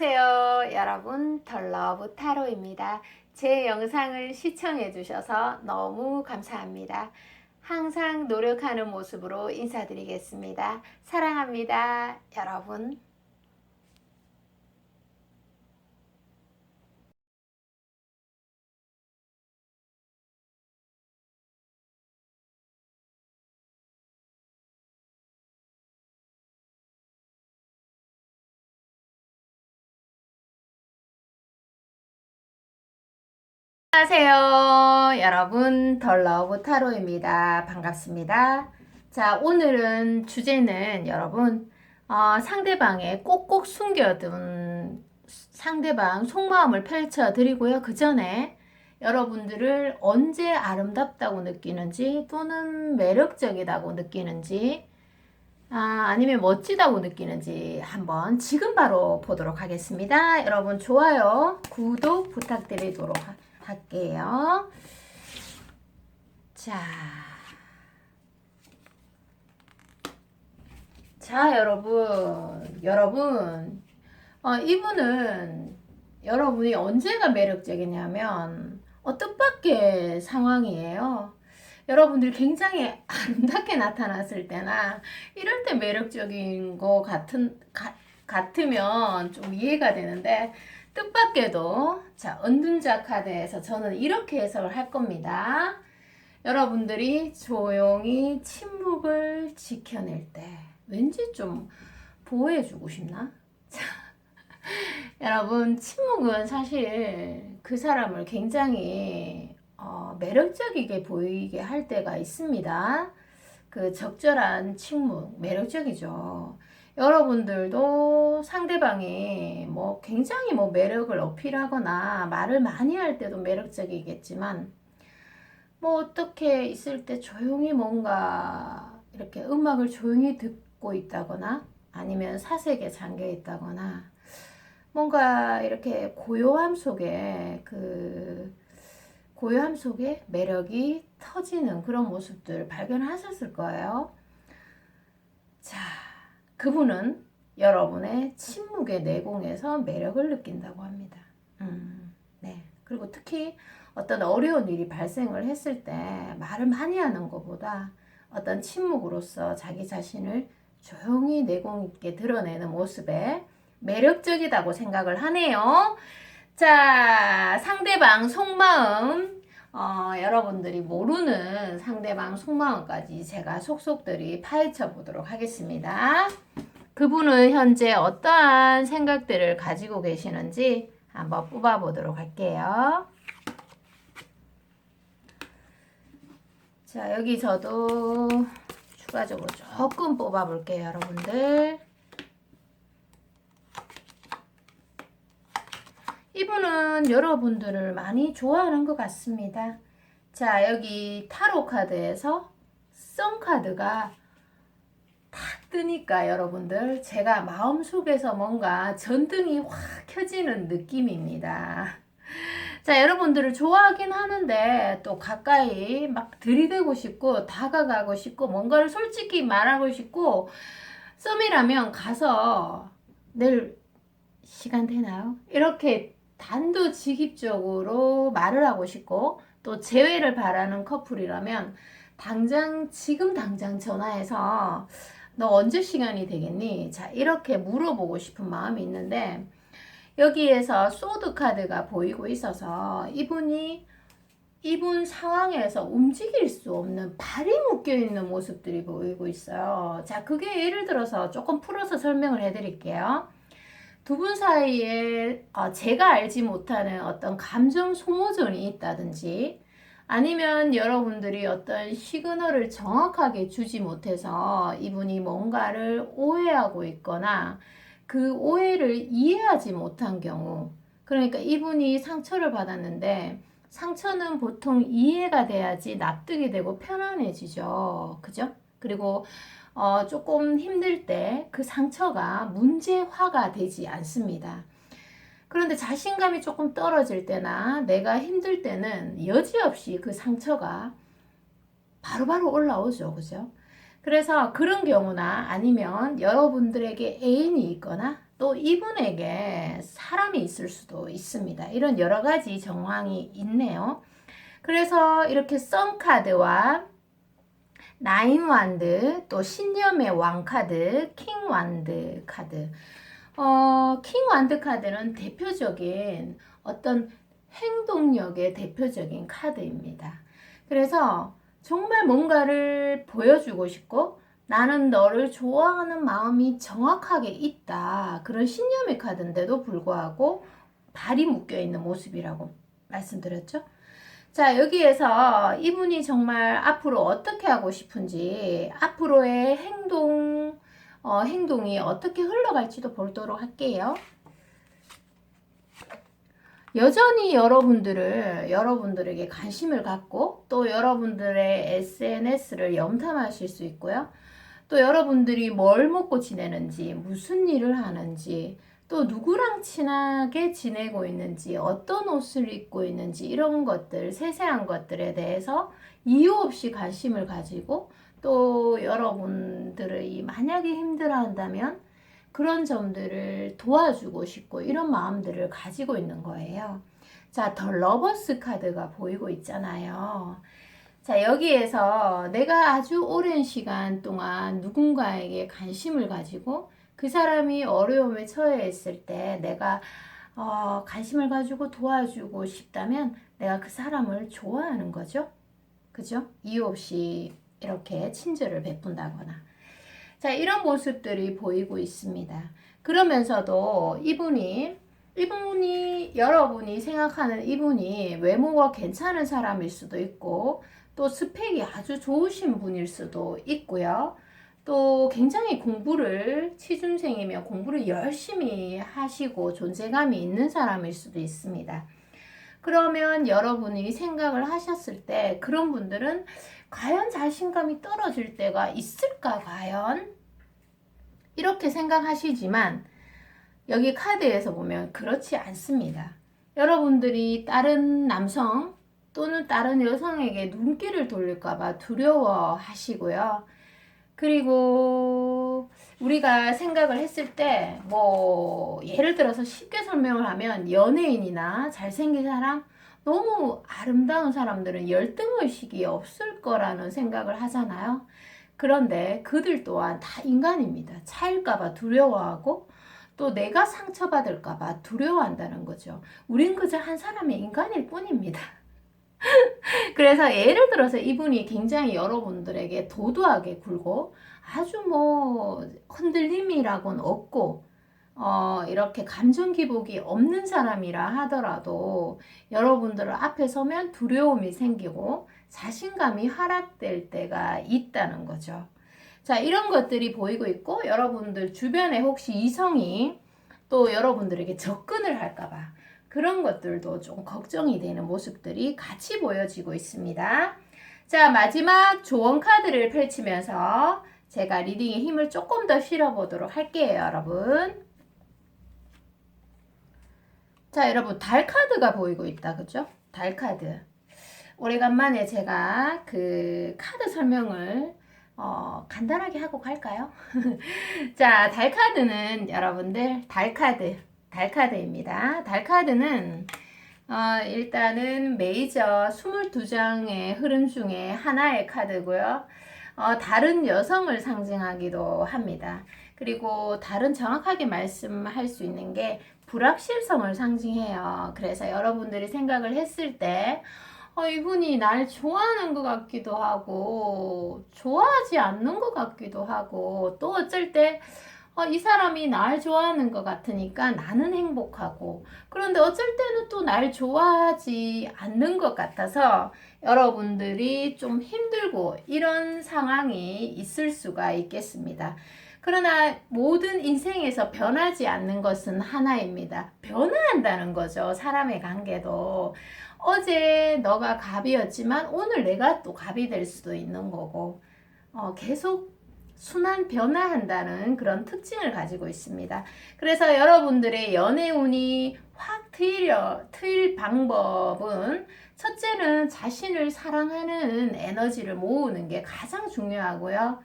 안녕하세요 여러분, 덜러브 타로입니다. 제 영상을 시청해 주셔서 너무 감사합니다. 항상 노력하는 모습으로 인사드리겠습니다. 사랑합니다 여러분. 안녕하세요 여러분, 덜러브 타로입니다. 반갑습니다. 자, 오늘은 주제는 여러분, 상대방의 꼭꼭 숨겨둔 상대방 속마음을 펼쳐 드리고요. 그 전에 여러분들을 언제 아름답다고 느끼는지, 또는 매력적이다고 느끼는지, 아니면 멋지다고 느끼는지 한번 지금 바로 보도록 하겠습니다. 여러분, 좋아요, 구독 부탁드리도록 할게요. 자, 여러분, 이분은 여러분이 언제가 매력적이냐면, 뜻밖의 상황이에요. 여러분들이 굉장히 아름답게 나타났을 때나, 이럴 때 매력적인 것 같으면 좀 이해가 되는데, 뜻밖에도, 자, 은둔자 카드에서 저는 이렇게 해석을 할 겁니다. 여러분들이 조용히 침묵을 지켜낼 때, 왠지 좀 보호해주고 싶나? 여러분, 침묵은 사실 그 사람을 굉장히 매력적이게 보이게 할 때가 있습니다. 그 적절한 침묵, 매력적이죠. 여러분들도 상대방이 굉장히 매력을 어필하거나 말을 많이 할 때도 매력적이겠지만, 어떻게 있을 때 조용히 뭔가 이렇게 음악을 조용히 듣고 있다거나, 아니면 사색에 잠겨 있다거나, 뭔가 이렇게 고요함 속에 매력이 터지는 그런 모습들 발견하셨을 거예요. 자, 그분은 여러분의 침묵의 내공에서 매력을 느낀다고 합니다. 네. 그리고 특히 어떤 어려운 일이 발생을 했을 때 말을 많이 하는 것보다 어떤 침묵으로서 자기 자신을 조용히 내공 있게 드러내는 모습에 매력적이다고 생각을 하네요. 자, 상대방 속마음, 여러분들이 모르는 상대방 속마음까지 제가 속속들이 파헤쳐 보도록 하겠습니다. 그분은 현재 어떠한 생각들을 가지고 계시는지 한번 뽑아 보도록 할게요. 자, 여기 저도 추가적으로 조금 뽑아 볼게요, 여러분들. 이분은 여러분들을 많이 좋아하는 것 같습니다. 자, 여기 타로 카드에서 썬 카드가 탁 뜨니까 여러분들, 제가 마음속에서 뭔가 전등이 확 켜지는 느낌입니다. 자, 여러분들을 좋아하긴 하는데 또 가까이 막 들이대고 싶고 다가가고 싶고 뭔가를 솔직히 말하고 싶고, 썸이라면 가서 내일 시간 되나요? 이렇게 단도직입적으로 말을 하고 싶고, 또 재회를 바라는 커플이라면 지금 당장 전화해서 너 언제 시간이 되겠니? 자, 이렇게 물어보고 싶은 마음이 있는데, 여기에서 소드 카드가 보이고 있어서 이분 상황에서 움직일 수 없는 발이 묶여있는 모습들이 보이고 있어요. 자, 그게 예를 들어서 조금 풀어서 설명을 해드릴게요. 두 분 사이에 제가 알지 못하는 어떤 감정 소모전이 있다든지, 아니면 여러분들이 어떤 시그널을 정확하게 주지 못해서 이분이 뭔가를 오해하고 있거나 그 오해를 이해하지 못한 경우, 그러니까 이분이 상처를 받았는데 상처는 보통 이해가 돼야지 납득이 되고 편안해지죠. 그죠? 그리고 조금 힘들 때 그 상처가 문제화가 되지 않습니다. 그런데 자신감이 조금 떨어질 때나 내가 힘들 때는 여지없이 그 상처가 바로바로 올라오죠. 그죠? 그래서 그런 경우나, 아니면 여러분들에게 애인이 있거나 또 이분에게 사람이 있을 수도 있습니다. 이런 여러 가지 정황이 있네요. 그래서 이렇게 썬 카드와 나인 완드, 또 신념의 왕 카드, 킹 완드 카드. 킹 완드 카드는 대표적인 어떤 행동력의 대표적인 카드입니다. 그래서 정말 뭔가를 보여주고 싶고 나는 너를 좋아하는 마음이 정확하게 있다. 그런 신념의 카드인데도 불구하고 발이 묶여있는 모습이라고 말씀드렸죠. 자, 여기에서 이분이 정말 앞으로 어떻게 하고 싶은지, 앞으로의 행동이 어떻게 흘러갈지도 보도록 할게요. 여전히 여러분들에게 관심을 갖고 또 여러분들의 SNS를 염탐하실 수 있고요. 또 여러분들이 뭘 먹고 지내는지, 무슨 일을 하는지, 또 누구랑 친하게 지내고 있는지, 어떤 옷을 입고 있는지 이런 것들, 세세한 것들에 대해서 이유 없이 관심을 가지고 또 여러분들이 만약에 힘들어한다면 그런 점들을 도와주고 싶고 이런 마음들을 가지고 있는 거예요. 자, 더 러버스 카드가 보이고 있잖아요. 자, 여기에서 내가 아주 오랜 시간 동안 누군가에게 관심을 가지고 그 사람이 어려움에 처해 있을 때 내가 관심을 가지고 도와주고 싶다면 내가 그 사람을 좋아하는 거죠. 그죠? 이유 없이 이렇게 친절을 베푼다거나. 자, 이런 모습들이 보이고 있습니다. 그러면서도 이분이 여러분이 생각하는 이분이 외모가 괜찮은 사람일 수도 있고 또 스펙이 아주 좋으신 분일 수도 있고요. 또 굉장히 취준생이며 공부를 열심히 하시고 존재감이 있는 사람일 수도 있습니다. 그러면 여러분이 생각을 하셨을 때 그런 분들은 과연 자신감이 떨어질 때가 있을까 과연? 이렇게 생각하시지만 여기 카드에서 보면 그렇지 않습니다. 여러분들이 다른 남성 또는 다른 여성에게 눈길을 돌릴까봐 두려워하시고요. 그리고 우리가 생각을 했을 때 예를 들어서 쉽게 설명을 하면 연예인이나 잘생긴 사람, 너무 아름다운 사람들은 열등의식이 없을 거라는 생각을 하잖아요. 그런데 그들 또한 다 인간입니다. 차일까봐 두려워하고 또 내가 상처받을까봐 두려워한다는 거죠. 우린 그저 한 사람의 인간일 뿐입니다. 그래서 예를 들어서 이분이 굉장히 여러분들에게 도도하게 굴고 아주 흔들림이라고는 없고 이렇게 감정 기복이 없는 사람이라 하더라도 여러분들 앞에 서면 두려움이 생기고 자신감이 하락될 때가 있다는 거죠. 자, 이런 것들이 보이고 있고 여러분들 주변에 혹시 이성이 또 여러분들에게 접근을 할까봐 그런 것들도 좀 걱정이 되는 모습들이 같이 보여지고 있습니다. 자, 마지막 조언 카드를 펼치면서 제가 리딩의 힘을 조금 더 실어보도록 할게요, 여러분. 자, 여러분, 달 카드가 보이고 있다, 그죠? 달 카드. 오래간만에 제가 그 카드 설명을 간단하게 하고 갈까요? 자, 달 카드는 여러분들 달 카드입니다. 달 카드는 일단은 메이저 22장의 흐름 중에 하나의 카드고요. 다른 여성을 상징하기도 합니다. 그리고 다른 정확하게 말씀할 수 있는 게 불확실성을 상징해요. 그래서 여러분들이 생각을 했을 때 이분이 날 좋아하는 것 같기도 하고 좋아하지 않는 것 같기도 하고 또 어쩔 때 이 사람이 날 좋아하는 것 같으니까 나는 행복하고 그런데 어쩔 때는 또 날 좋아하지 않는 것 같아서 여러분들이 좀 힘들고 이런 상황이 있을 수가 있겠습니다. 그러나 모든 인생에서 변하지 않는 것은 하나입니다. 변화한다는 거죠. 사람의 관계도. 어제 너가 갑이었지만 오늘 내가 또 갑이 될 수도 있는 거고 계속 순환 변화한다는 그런 특징을 가지고 있습니다. 그래서 여러분들의 연애운이 확 트일 방법은 첫째는 자신을 사랑하는 에너지를 모으는 게 가장 중요하고요.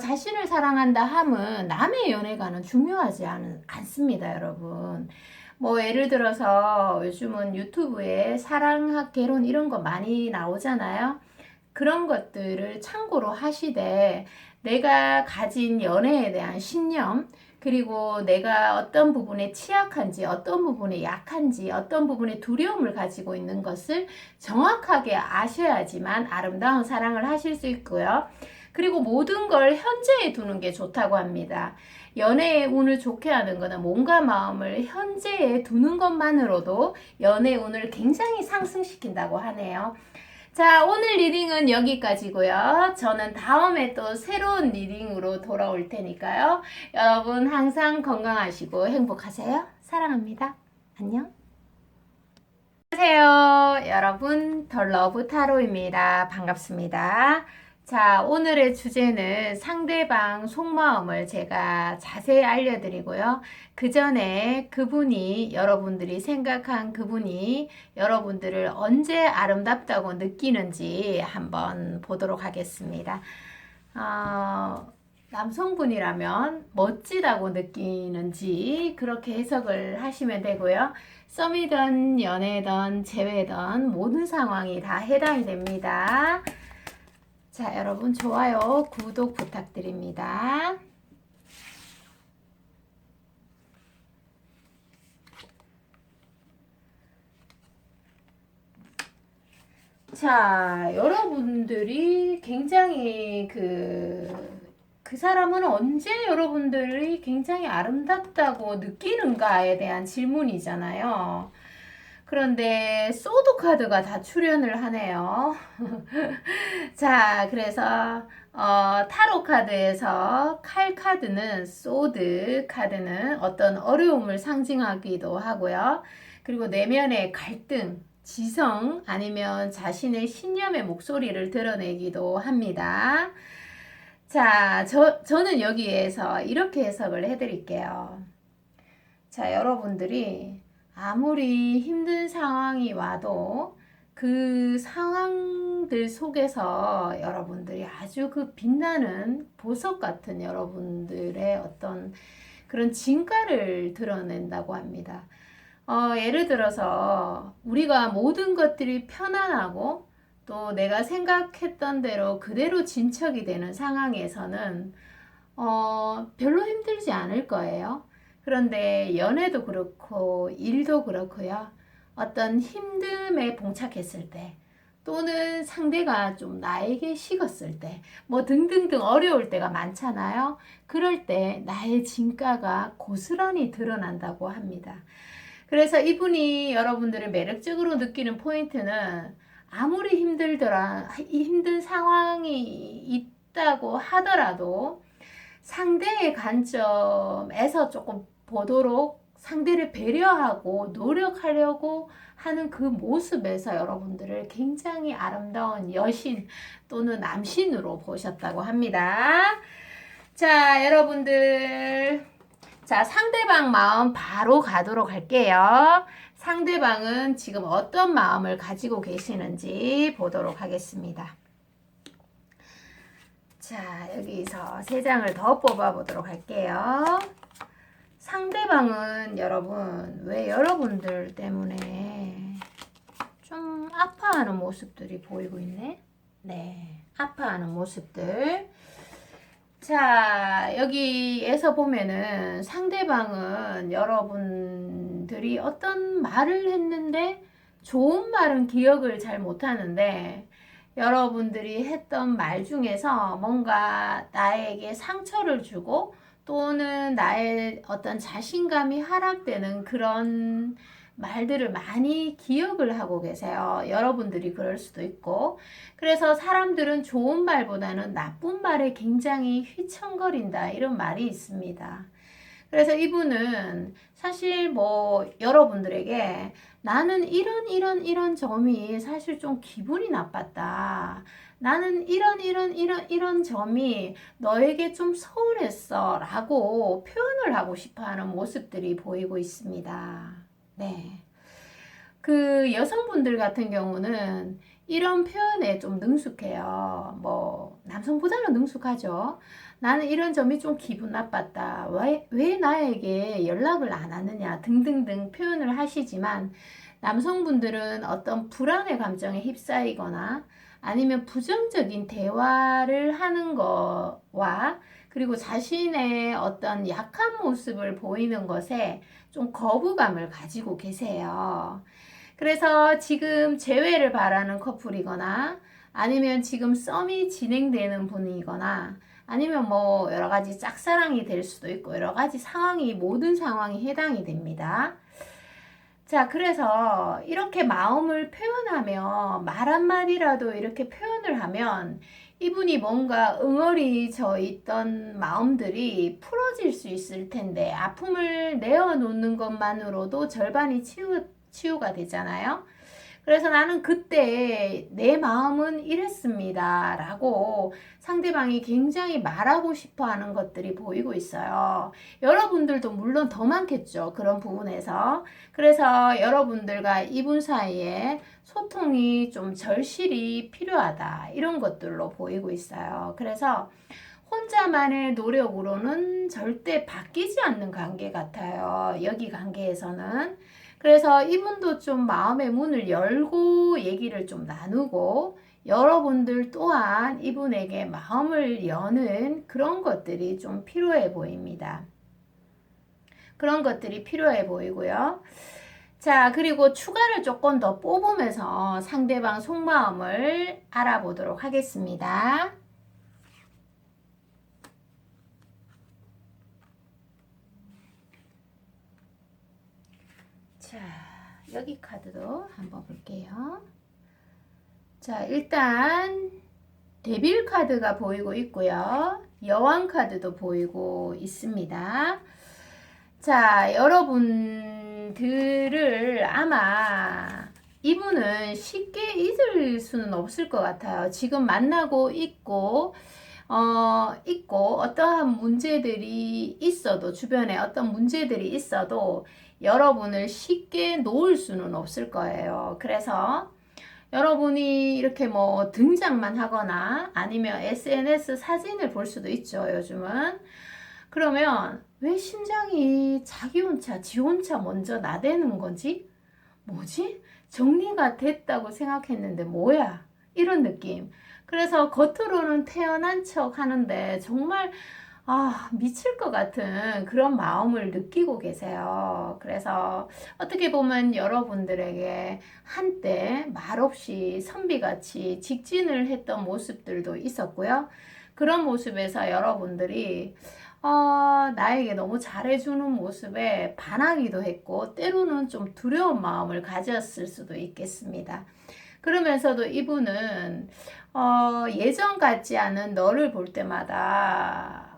자신을 사랑한다 함은 남의 연애관은 중요하지 않습니다, 여러분. 뭐 예를 들어서 요즘은 유튜브에 사랑학 개론 이런 거 많이 나오잖아요. 그런 것들을 참고로 하시되 내가 가진 연애에 대한 신념, 그리고 내가 어떤 부분에 취약한지, 어떤 부분에 약한지, 어떤 부분에 두려움을 가지고 있는 것을 정확하게 아셔야지만 아름다운 사랑을 하실 수 있고요. 그리고 모든 걸 현재에 두는 게 좋다고 합니다. 연애의 운을 좋게 하는 것은 몸과 마음을 현재에 두는 것만으로도 연애 운을 굉장히 상승시킨다고 하네요. 자, 오늘 리딩은 여기까지고요. 저는 다음에 또 새로운 리딩으로 돌아올 테니까요. 여러분 항상 건강하시고 행복하세요. 사랑합니다. 안녕. 안녕하세요. 여러분, 더 러브 타로입니다. 반갑습니다. 자, 오늘의 주제는 상대방 속마음을 제가 자세히 알려드리고요. 그 전에 그분이, 여러분들이 생각한 그분이 여러분들을 언제 아름답다고 느끼는지 한번 보도록 하겠습니다. 남성분이라면 멋지다고 느끼는지 그렇게 해석을 하시면 되고요. 썸이든 연애든 재회든 모든 상황이 다 해당이 됩니다. 자, 여러분 좋아요, 구독 부탁드립니다. 자, 여러분들이 굉장히 그 사람은 언제 여러분들이 굉장히 아름답다고 느끼는가에 대한 질문이잖아요. 그런데 소드 카드가 다 출연을 하네요. 자, 그래서 타로 카드에서 칼 카드는 소드 카드는 어떤 어려움을 상징하기도 하고요. 그리고 내면의 갈등, 지성 아니면 자신의 신념의 목소리를 드러내기도 합니다. 자, 저는 여기에서 이렇게 해석을 해드릴게요. 자, 여러분들이 아무리 힘든 상황이 와도 그 상황들 속에서 여러분들이 아주 그 빛나는 보석 같은 여러분들의 어떤 그런 진가를 드러낸다고 합니다. 예를 들어서 우리가 모든 것들이 편안하고 또 내가 생각했던 대로 그대로 진척이 되는 상황에서는 별로 힘들지 않을 거예요. 그런데 연애도 그렇고 일도 그렇고요. 어떤 힘듦에 봉착했을 때 또는 상대가 좀 나에게 식었을 때 뭐 등등등 어려울 때가 많잖아요. 그럴 때 나의 진가가 고스란히 드러난다고 합니다. 그래서 이분이 여러분들을 매력적으로 느끼는 포인트는 아무리 힘든 상황이 있다고 하더라도 상대의 관점에서 조금 보도록 상대를 배려하고 노력하려고 하는 그 모습에서 여러분들을 굉장히 아름다운 여신 또는 남신으로 보셨다고 합니다. 자, 여러분들. 자, 상대방 마음 바로 가도록 할게요. 상대방은 지금 어떤 마음을 가지고 계시는지 보도록 하겠습니다. 자, 여기서 3장을 더 뽑아보도록 할게요. 상대방은 여러분, 왜 여러분들 때문에 좀 아파하는 모습들이 보이고 있네? 네, 아파하는 모습들. 자, 여기에서 보면은 상대방은 여러분들이 어떤 말을 했는데 좋은 말은 기억을 잘 못하는데 여러분들이 했던 말 중에서 뭔가 나에게 상처를 주고 또는 나의 어떤 자신감이 하락되는 그런 말들을 많이 기억을 하고 계세요. 여러분들이 그럴 수도 있고. 그래서 사람들은 좋은 말보다는 나쁜 말에 굉장히 휘청거린다. 이런 말이 있습니다. 그래서 이분은 사실 뭐 여러분들에게 나는 이런 점이 사실 좀 기분이 나빴다. 나는 이런 점이 너에게 좀 서운했어. 라고 표현을 하고 싶어 하는 모습들이 보이고 있습니다. 네. 그 여성분들 같은 경우는 이런 표현에 좀 능숙해요. 뭐 남성보다는 능숙하죠. 나는 이런 점이 좀 기분 나빴다. 왜 나에게 연락을 안 하느냐 등등등 표현을 하시지만 남성분들은 어떤 불안의 감정에 휩싸이거나 아니면 부정적인 대화를 하는 거와 그리고 자신의 어떤 약한 모습을 보이는 것에 좀 거부감을 가지고 계세요. 그래서 지금 재회를 바라는 커플이거나 아니면 지금 썸이 진행되는 분이거나 아니면 뭐 여러 가지 짝사랑이 될 수도 있고 여러 가지 상황이 모든 상황이 해당이 됩니다. 자, 그래서 이렇게 마음을 표현하며 말 한마디라도 이렇게 표현을 하면 이분이 뭔가 응어리져 있던 마음들이 풀어질 수 있을 텐데 아픔을 내어놓는 것만으로도 절반이 치유가 되잖아요. 그래서 나는 그때 내 마음은 이랬습니다 라고 상대방이 굉장히 말하고 싶어 하는 것들이 보이고 있어요. 여러분들도 물론 더 많겠죠. 그런 부분에서. 그래서 여러분들과 이분 사이에 소통이 좀 절실히 필요하다. 이런 것들로 보이고 있어요. 그래서 혼자만의 노력으로는 절대 바뀌지 않는 관계 같아요. 여기 관계에서는. 그래서 이분도 좀 마음의 문을 열고 얘기를 좀 나누고 여러분들 또한 이분에게 마음을 여는 그런 것들이 좀 필요해 보입니다. 그런 것들이 필요해 보이고요. 자, 그리고 추가를 조금 더 뽑으면서 상대방 속마음을 알아보도록 하겠습니다. 자, 여기 카드도 한번 볼게요. 자, 일단 데빌 카드가 보이고 있고요. 여왕 카드도 보이고 있습니다. 자, 여러분들을 아마 이분은 쉽게 잊을 수는 없을 것 같아요. 지금 만나고 있고 어떠한 문제들이 있어도 주변에 어떤 문제들이 있어도 여러분을 쉽게 놓을 수는 없을 거예요. 그래서 여러분이 이렇게 뭐 등장만 하거나 아니면 SNS 사진을 볼 수도 있죠, 요즘은. 그러면 왜 심장이 자기 혼자, 지 혼자 먼저 나대는 건지? 뭐지? 정리가 됐다고 생각했는데 뭐야? 이런 느낌. 그래서 겉으로는 태어난 척 하는데 정말 미칠 것 같은 그런 마음을 느끼고 계세요. 그래서 어떻게 보면 여러분들에게 한때 말없이 선비같이 직진을 했던 모습들도 있었고요. 그런 모습에서 여러분들이 나에게 너무 잘해주는 모습에 반하기도 했고 때로는 좀 두려운 마음을 가졌을 수도 있겠습니다. 그러면서도 이분은 예전 같지 않은 너를 볼 때마다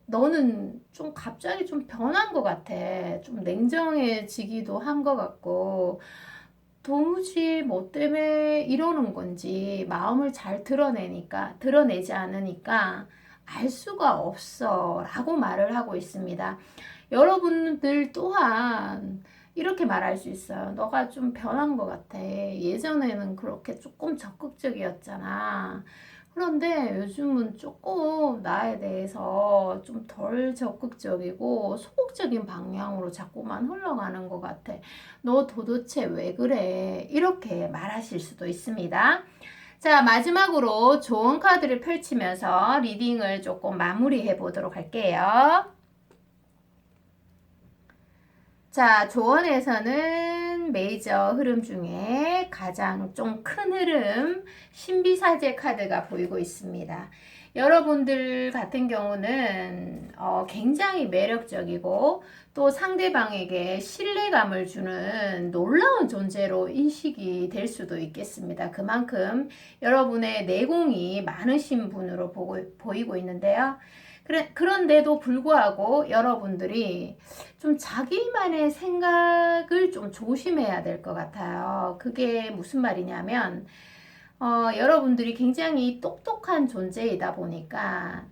너는 좀 갑자기 좀 변한 것 같아. 좀 냉정해지기도 한 것 같고 도무지 뭐 때문에 이러는 건지 마음을 잘 드러내지 않으니까 알 수가 없어 라고 말을 하고 있습니다. 여러분들 또한 이렇게 말할 수 있어요. 너가 좀 변한 것 같아. 예전에는 그렇게 조금 적극적이었잖아. 그런데 요즘은 조금 나에 대해서 좀 덜 적극적이고 소극적인 방향으로 자꾸만 흘러가는 것 같아. 너 도대체 왜 그래? 이렇게 말하실 수도 있습니다. 자, 마지막으로 조언 카드를 펼치면서 리딩을 조금 마무리해 보도록 할게요. 자, 조언에서는 메이저 흐름 중에 가장 좀 큰 흐름 신비사제 카드가 보이고 있습니다. 여러분들 같은 경우는 굉장히 매력적이고 또 상대방에게 신뢰감을 주는 놀라운 존재로 인식이 될 수도 있겠습니다. 그만큼 여러분의 내공이 많으신 분으로 보이고 있는데요. 그런데도 불구하고 여러분들이 좀 자기만의 생각을 좀 조심해야 될 것 같아요. 그게 무슨 말이냐면, 여러분들이 굉장히 똑똑한 존재이다 보니까,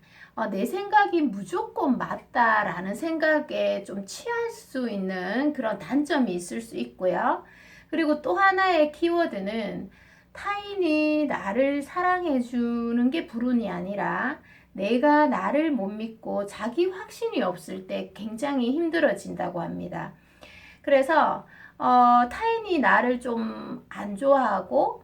내 생각이 무조건 맞다라는 생각에 좀 취할 수 있는 그런 단점이 있을 수 있고요. 그리고 또 하나의 키워드는 타인이 나를 사랑해 주는 게 불운이 아니라 내가 나를 못 믿고 자기 확신이 없을 때 굉장히 힘들어진다고 합니다. 그래서 타인이 나를 좀 안 좋아하고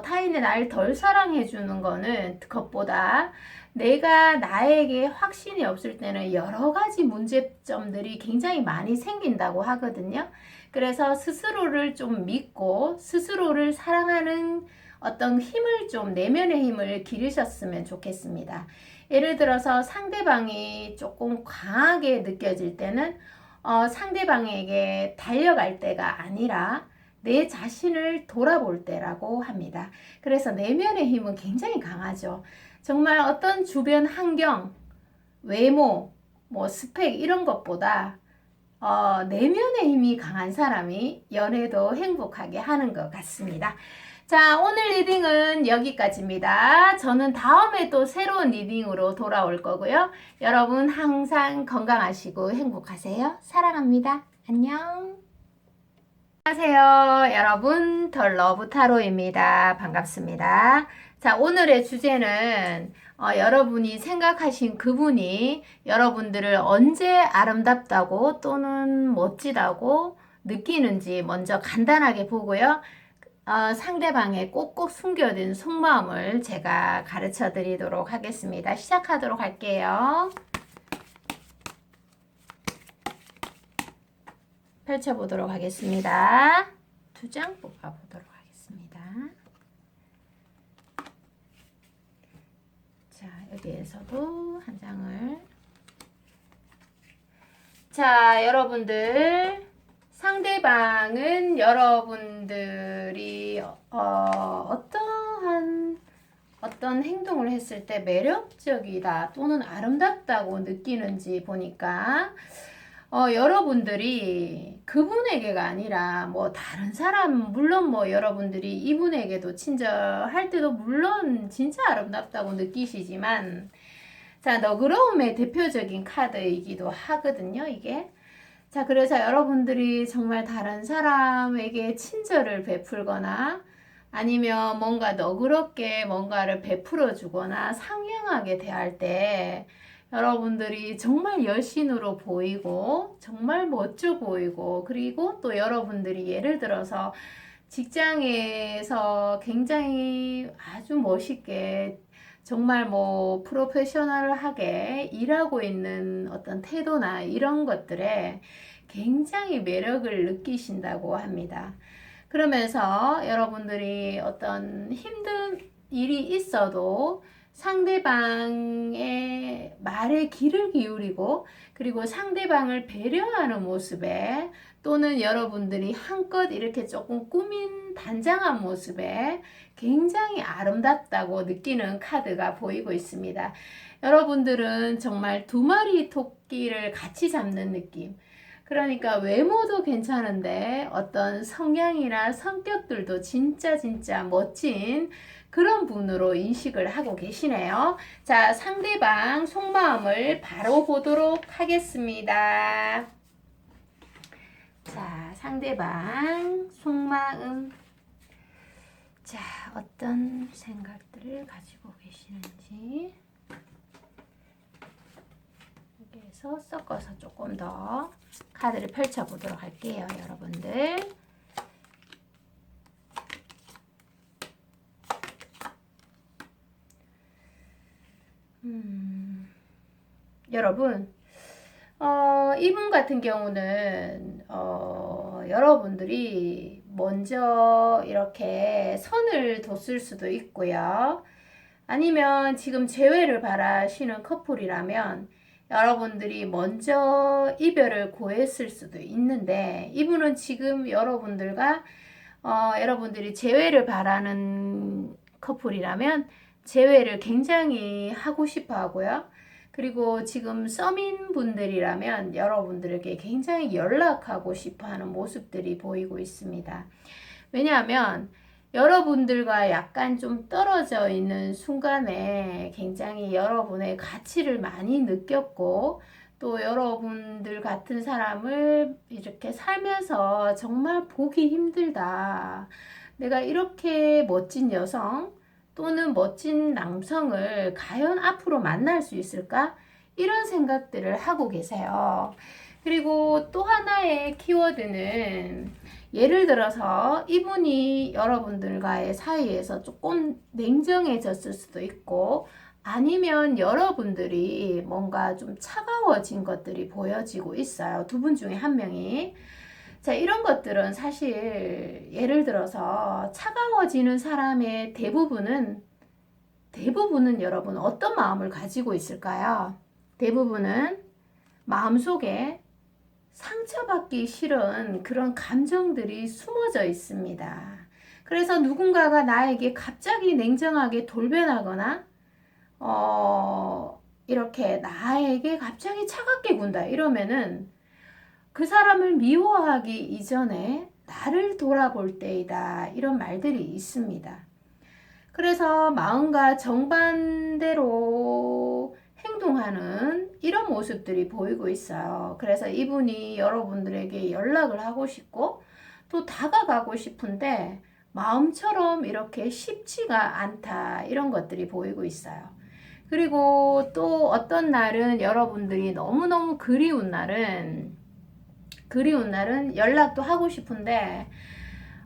타인이 나를 덜 사랑해 주는 거는 그것보다 내가 나에게 확신이 없을 때는 여러 가지 문제점들이 굉장히 많이 생긴다고 하거든요. 그래서 스스로를 좀 믿고 스스로를 사랑하는 어떤 힘을 좀 내면의 힘을 기르셨으면 좋겠습니다. 예를 들어서 상대방이 조금 강하게 느껴질 때는 상대방에게 달려갈 때가 아니라 내 자신을 돌아볼 때라고 합니다. 그래서 내면의 힘은 굉장히 강하죠. 정말 어떤 주변 환경, 외모, 뭐 스펙 이런 것보다 내면의 힘이 강한 사람이 연애도 행복하게 하는 것 같습니다. 자, 오늘 리딩은 여기까지입니다. 저는 다음에 또 새로운 리딩으로 돌아올 거고요. 여러분 항상 건강하시고 행복하세요. 사랑합니다. 안녕. 안녕하세요. 여러분, 더 러브 타로입니다. 반갑습니다. 자, 오늘의 주제는 여러분이 생각하신 그분이 여러분들을 언제 아름답다고 또는 멋지다고 느끼는지 먼저 간단하게 보고요. 상대방의 꼭꼭 숨겨둔 속마음을 제가 가르쳐 드리도록 하겠습니다. 시작하도록 할게요. 펼쳐보도록 하겠습니다. 2장 뽑아보도록 하겠습니다. 자, 여기에서도 한 장을. 자, 여러분들. 상대방은 여러분들이 어떤 행동을 했을 때 매력적이다 또는 아름답다고 느끼는지 보니까 여러분들이 그분에게가 아니라 뭐 다른 사람, 물론 뭐 여러분들이 이분에게도 친절할 때도 물론 진짜 아름답다고 느끼시지만, 자, 너그러움의 대표적인 카드이기도 하거든요, 이게. 자, 그래서 여러분들이 정말 다른 사람에게 친절을 베풀거나 아니면 뭔가 너그럽게 뭔가를 베풀어 주거나 상냥하게 대할 때 여러분들이 정말 여신으로 보이고 정말 멋져 보이고, 그리고 또 여러분들이 예를 들어서 직장에서 굉장히 아주 멋있게 정말 뭐 프로페셔널하게 일하고 있는 어떤 태도나 이런 것들에 굉장히 매력을 느끼신다고 합니다. 그러면서 여러분들이 어떤 힘든 일이 있어도 상대방의 말에 귀를 기울이고, 그리고 상대방을 배려하는 모습에, 또는 여러분들이 한껏 이렇게 조금 꾸민 단장한 모습에 굉장히 아름답다고 느끼는 카드가 보이고 있습니다. 여러분들은 정말 두 마리 토끼를 같이 잡는 느낌. 그러니까 외모도 괜찮은데 어떤 성향이나 성격들도 진짜 멋진 그런 분으로 인식을 하고 계시네요. 자, 상대방 속마음을 바로 보도록 하겠습니다. 자, 상대방 속마음. 자, 어떤 생각들을 가지고 계시는지 여기에서 섞어서 조금 더 카드를 펼쳐보도록 할게요, 여러분들. 여러분, 이분 같은 경우는 여러분들이 먼저 이렇게 선을 뒀을 수도 있고요. 아니면 지금 재회를 바라시는 커플이라면 여러분들이 먼저 이별을 고했을 수도 있는데, 이분은 지금 여러분들과 여러분들이 재회를 바라는 커플이라면 재회를 굉장히 하고 싶어 하고요. 그리고 지금 썸인 분들이라면 여러분들에게 굉장히 연락하고 싶어 하는 모습들이 보이고 있습니다. 왜냐하면 여러분들과 약간 좀 떨어져 있는 순간에 굉장히 여러분의 가치를 많이 느꼈고, 또 여러분들 같은 사람을 이렇게 살면서 정말 보기 힘들다. 내가 이렇게 멋진 여성 또는 멋진 남성을 과연 앞으로 만날 수 있을까? 이런 생각들을 하고 계세요. 그리고 또 하나의 키워드는 예를 들어서 이분이 여러분들과의 사이에서 조금 냉정해졌을 수도 있고, 아니면 여러분들이 뭔가 좀 차가워진 것들이 보여지고 있어요. 두 분 중에 한 명이. 자, 이런 것들은 사실 예를 들어서 차가워지는 사람의 대부분은 여러분 어떤 마음을 가지고 있을까요? 대부분은 마음속에 상처받기 싫은 그런 감정들이 숨어져 있습니다. 그래서 누군가가 나에게 갑자기 냉정하게 돌변하거나 이렇게 나에게 갑자기 차갑게 군다 이러면은 그 사람을 미워하기 이전에 나를 돌아볼 때이다, 이런 말들이 있습니다. 그래서 마음과 정반대로 행동하는 이런 모습들이 보이고 있어요. 그래서 이분이 여러분들에게 연락을 하고 싶고 또 다가가고 싶은데 마음처럼 이렇게 쉽지가 않다, 이런 것들이 보이고 있어요. 그리고 또 어떤 날은 여러분들이 너무너무 그리운 날은 연락도 하고 싶은데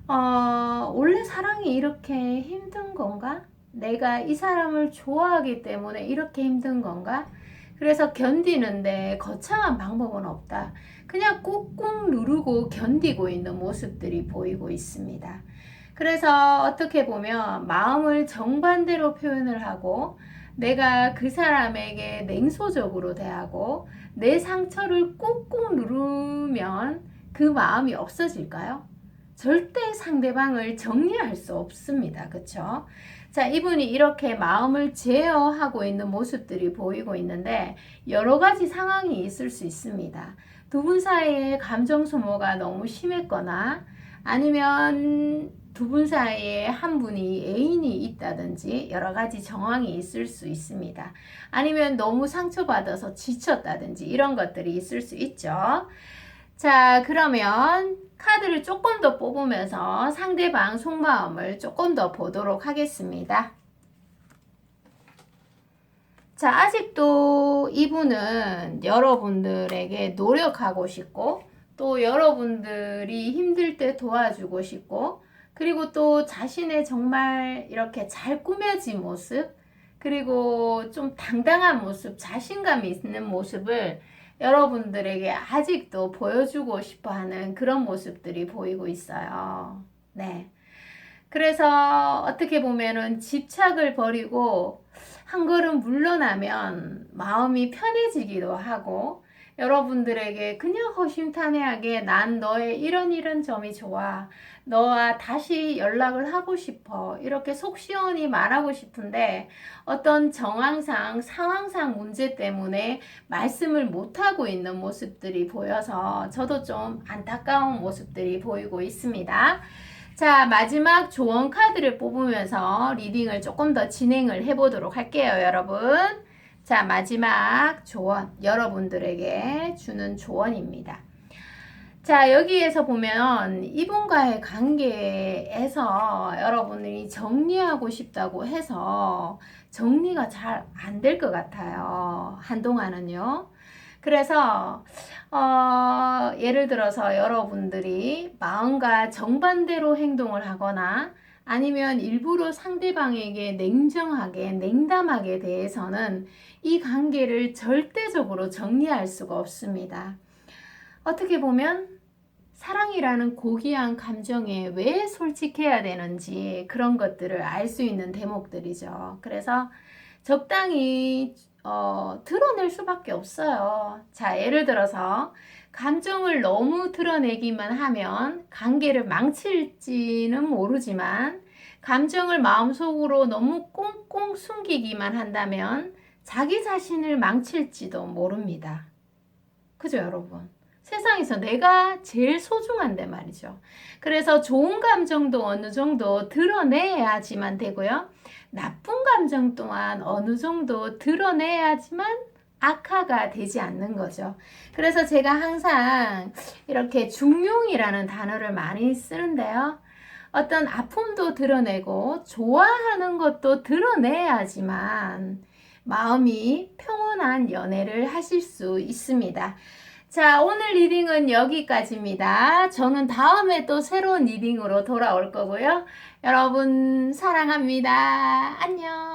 원래 사랑이 이렇게 힘든 건가? 내가 이 사람을 좋아하기 때문에 이렇게 힘든 건가? 그래서 견디는데 거창한 방법은 없다. 그냥 꾹꾹 누르고 견디고 있는 모습들이 보이고 있습니다. 그래서 어떻게 보면 마음을 정반대로 표현을 하고 내가 그 사람에게 냉소적으로 대하고 내 상처를 꾹꾹 누르면 그 마음이 없어질까요? 절대 상대방을 정리할 수 없습니다. 그쵸? 자, 이분이 이렇게 마음을 제어하고 있는 모습들이 보이고 있는데 여러 가지 상황이 있을 수 있습니다. 두 분 사이에 감정 소모가 너무 심했거나 아니면 두 분 사이에 한 분이 애인이 있다든지 여러 가지 정황이 있을 수 있습니다. 아니면 너무 상처받아서 지쳤다든지 이런 것들이 있을 수 있죠. 자, 그러면 카드를 조금 더 뽑으면서 상대방 속마음을 조금 더 보도록 하겠습니다. 자, 아직도 이분은 여러분들에게 노력하고 싶고 또 여러분들이 힘들 때 도와주고 싶고, 그리고 또 자신의 정말 이렇게 잘 꾸며진 모습, 그리고 좀 당당한 모습, 자신감 있는 모습을 여러분들에게 아직도 보여주고 싶어 하는 그런 모습들이 보이고 있어요. 네. 그래서 어떻게 보면은 집착을 버리고 한 걸음 물러나면 마음이 편해지기도 하고, 여러분들에게 그냥 허심탄회하게 난 너의 이런 점이 좋아, 너와 다시 연락을 하고 싶어, 이렇게 속 시원히 말하고 싶은데 어떤 정황상 상황상 문제 때문에 말씀을 못하고 있는 모습들이 보여서 저도 좀 안타까운 모습들이 보이고 있습니다. 자, 마지막 조언 카드를 뽑으면서 리딩을 조금 더 진행을 해보도록 할게요, 여러분. 자, 마지막 조언, 여러분들에게 주는 조언입니다. 자, 여기에서 보면 이분과의 관계에서 여러분이 정리하고 싶다고 해서 정리가 잘 안 될 것 같아요, 한동안은요. 그래서 예를 들어서 여러분들이 마음과 정반대로 행동을 하거나 아니면 일부러 상대방에게 냉정하게 냉담하게 대해서는 이 관계를 절대적으로 정리할 수가 없습니다. 어떻게 보면 사랑이라는 고귀한 감정에 왜 솔직해야 되는지 그런 것들을 알 수 있는 대목들이죠. 그래서 적당히 드러낼 수밖에 없어요. 자, 예를 들어서 감정을 너무 드러내기만 하면 관계를 망칠지는 모르지만, 감정을 마음속으로 너무 꽁꽁 숨기기만 한다면 자기 자신을 망칠지도 모릅니다. 그죠, 여러분? 세상에서 내가 제일 소중한데 말이죠. 그래서 좋은 감정도 어느 정도 드러내야지만 되고요. 나쁜 감정 또한 어느 정도 드러내야지만 악화가 되지 않는 거죠. 그래서 제가 항상 이렇게 중용이라는 단어를 많이 쓰는데요. 어떤 아픔도 드러내고 좋아하는 것도 드러내야지만 마음이 평온한 연애를 하실 수 있습니다. 자, 오늘 리딩은 여기까지입니다. 저는 다음에 또 새로운 리딩으로 돌아올 거고요. 여러분 사랑합니다. 안녕.